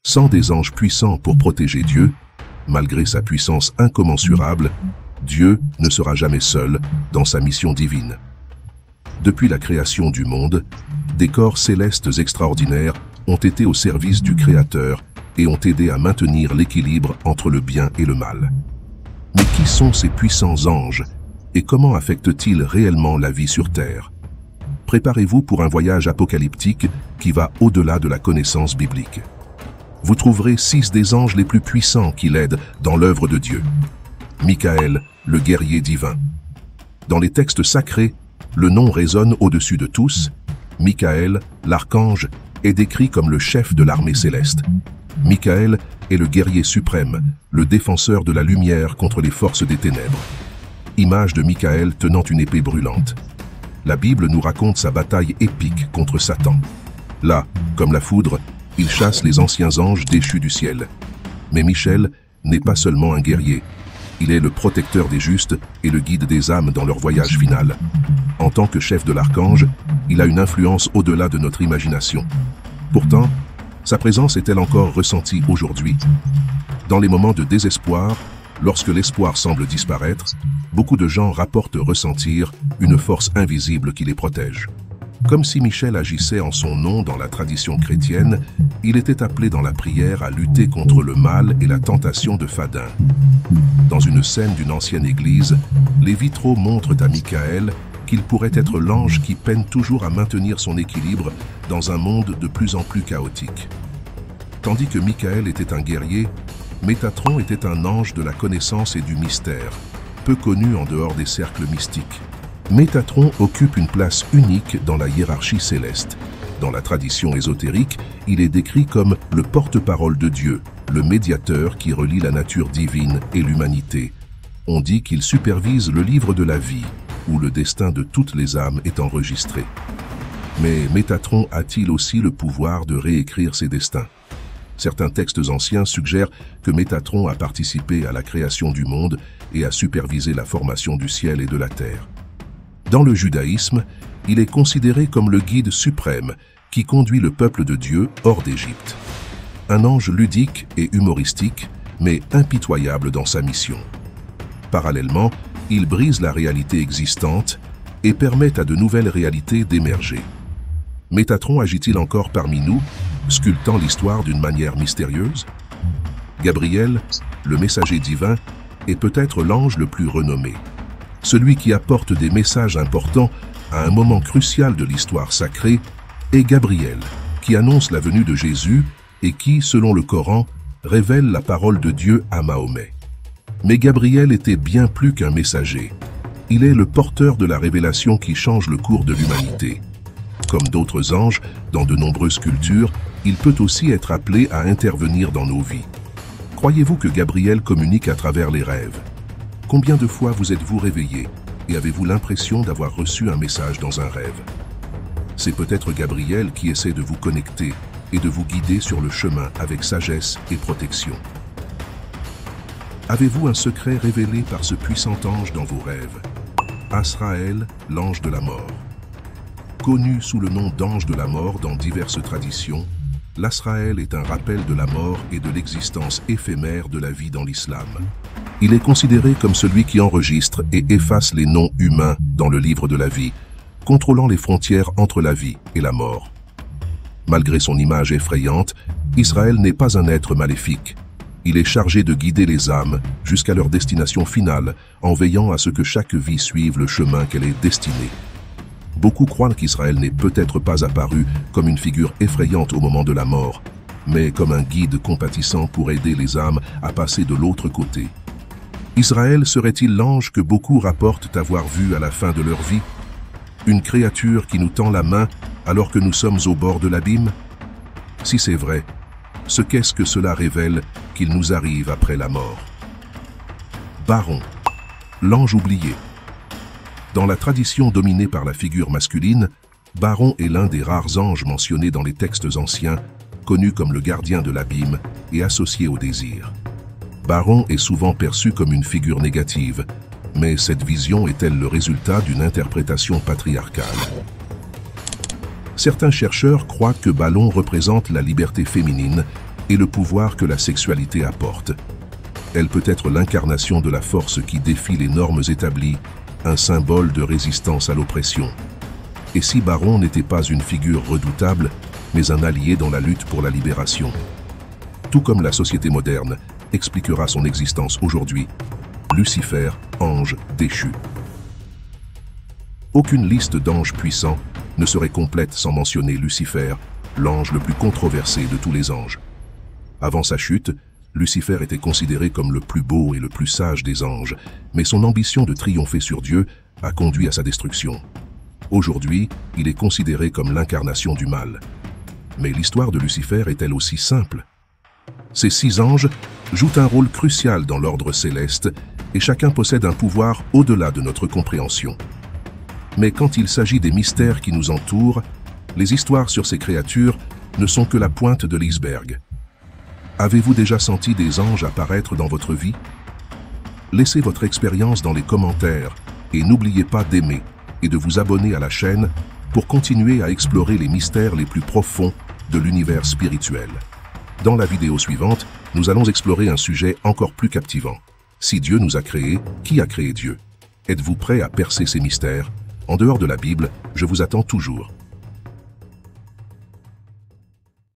Sans des anges puissants pour protéger Dieu, malgré sa puissance incommensurable, Dieu ne sera jamais seul dans sa mission divine. Depuis la création du monde, des corps célestes extraordinaires ont été au service du Créateur et ont aidé à maintenir l'équilibre entre le bien et le mal. Mais qui sont ces puissants anges et comment affectent-ils réellement la vie sur Terre? Préparez-vous pour un voyage apocalyptique qui va au-delà de la connaissance biblique. Vous trouverez 6 des anges les plus puissants qui l'aident dans l'œuvre de Dieu. Michael, le guerrier divin. Dans les textes sacrés, le nom résonne au-dessus de tous. Michael, l'archange, est décrit comme le chef de l'armée céleste. Michael est le guerrier suprême, le défenseur de la lumière contre les forces des ténèbres. Image de Michael tenant une épée brûlante. La Bible nous raconte sa bataille épique contre Satan. Là, comme la foudre, il chasse les anciens anges déchus du ciel. Mais Michel n'est pas seulement un guerrier. Il est le protecteur des justes et le guide des âmes dans leur voyage final. En tant que chef de l'archange, il a une influence au-delà de notre imagination. Pourtant, sa présence est-elle encore ressentie aujourd'hui? Dans les moments de désespoir, lorsque l'espoir semble disparaître, beaucoup de gens rapportent ressentir une force invisible qui les protège. Comme si Michel agissait en son nom dans la tradition chrétienne, il était appelé dans la prière à lutter contre le mal et la tentation de Fadin. Dans une scène d'une ancienne église, les vitraux montrent à Michael qu'il pourrait être l'ange qui peine toujours à maintenir son équilibre dans un monde de plus en plus chaotique. Tandis que Michael était un guerrier, Métatron était un ange de la connaissance et du mystère, peu connu en dehors des cercles mystiques. Métatron occupe une place unique dans la hiérarchie céleste. Dans la tradition ésotérique, il est décrit comme le porte-parole de Dieu, le médiateur qui relie la nature divine et l'humanité. On dit qu'il supervise le livre de la vie, où le destin de toutes les âmes est enregistré. Mais Métatron a-t-il aussi le pouvoir de réécrire ses destins? Certains textes anciens suggèrent que Métatron a participé à la création du monde et a supervisé la formation du ciel et de la terre. Dans le judaïsme, il est considéré comme le guide suprême qui conduit le peuple de Dieu hors d'Égypte. Un ange ludique et humoristique, mais impitoyable dans sa mission. Parallèlement, il brise la réalité existante et permet à de nouvelles réalités d'émerger. Métatron agit-il encore parmi nous, sculptant l'histoire d'une manière mystérieuse? Gabriel, le messager divin, est peut-être l'ange le plus renommé. Celui qui apporte des messages importants à un moment crucial de l'histoire sacrée est Gabriel, qui annonce la venue de Jésus et qui, selon le Coran, révèle la parole de Dieu à Mahomet. Mais Gabriel était bien plus qu'un messager. Il est le porteur de la révélation qui change le cours de l'humanité. Comme d'autres anges, dans de nombreuses cultures, il peut aussi être appelé à intervenir dans nos vies. Croyez-vous que Gabriel communique à travers les rêves? Combien de fois vous êtes-vous réveillé et avez-vous l'impression d'avoir reçu un message dans un rêve? C'est peut-être Gabriel qui essaie de vous connecter et de vous guider sur le chemin avec sagesse et protection. Avez-vous un secret révélé par ce puissant ange dans vos rêves? Azraël, l'ange de la mort. Connu sous le nom d'ange de la mort dans diverses traditions, l'Azraël est un rappel de la mort et de l'existence éphémère de la vie dans l'islam. Il est considéré comme celui qui enregistre et efface les noms humains dans le livre de la vie, contrôlant les frontières entre la vie et la mort. Malgré son image effrayante, Israël n'est pas un être maléfique. Il est chargé de guider les âmes jusqu'à leur destination finale, en veillant à ce que chaque vie suive le chemin qu'elle est destinée. Beaucoup croient qu'Israël n'est peut-être pas apparu comme une figure effrayante au moment de la mort, mais comme un guide compatissant pour aider les âmes à passer de l'autre côté. Israël serait-il l'ange que beaucoup rapportent avoir vu à la fin de leur vie? Une créature qui nous tend la main alors que nous sommes au bord de l'abîme? Si c'est vrai, ce qu'est-ce que cela révèle qu'il nous arrive après la mort? Baron, l'ange oublié. Dans la tradition dominée par la figure masculine, Baron est l'un des rares anges mentionnés dans les textes anciens, connu comme le gardien de l'abîme et associé au désir. Baron est souvent perçu comme une figure négative, mais cette vision est-elle le résultat d'une interprétation patriarcale? Certains chercheurs croient que Baron représente la liberté féminine et le pouvoir que la sexualité apporte. Elle peut être l'incarnation de la force qui défie les normes établies, un symbole de résistance à l'oppression. Et si Baron n'était pas une figure redoutable, mais un allié dans la lutte pour la libération. Tout comme la société moderne expliquera son existence aujourd'hui, Lucifer, ange déchu. Aucune liste d'anges puissants ne serait complète sans mentionner Lucifer, l'ange le plus controversé de tous les anges. Avant sa chute, Lucifer était considéré comme le plus beau et le plus sage des anges, mais son ambition de triompher sur Dieu a conduit à sa destruction. Aujourd'hui, il est considéré comme l'incarnation du mal. Mais l'histoire de Lucifer est-elle aussi simple? Ces 6 anges jouent un rôle crucial dans l'ordre céleste et chacun possède un pouvoir au-delà de notre compréhension. Mais quand il s'agit des mystères qui nous entourent, les histoires sur ces créatures ne sont que la pointe de l'iceberg. Avez-vous déjà senti des anges apparaître dans votre vie? Laissez votre expérience dans les commentaires et n'oubliez pas d'aimer et de vous abonner à la chaîne pour continuer à explorer les mystères les plus profonds de l'univers spirituel. Dans la vidéo suivante, nous allons explorer un sujet encore plus captivant. Si Dieu nous a créés, qui a créé Dieu? Êtes-vous prêt à percer ces mystères? En dehors de la Bible, je vous attends toujours.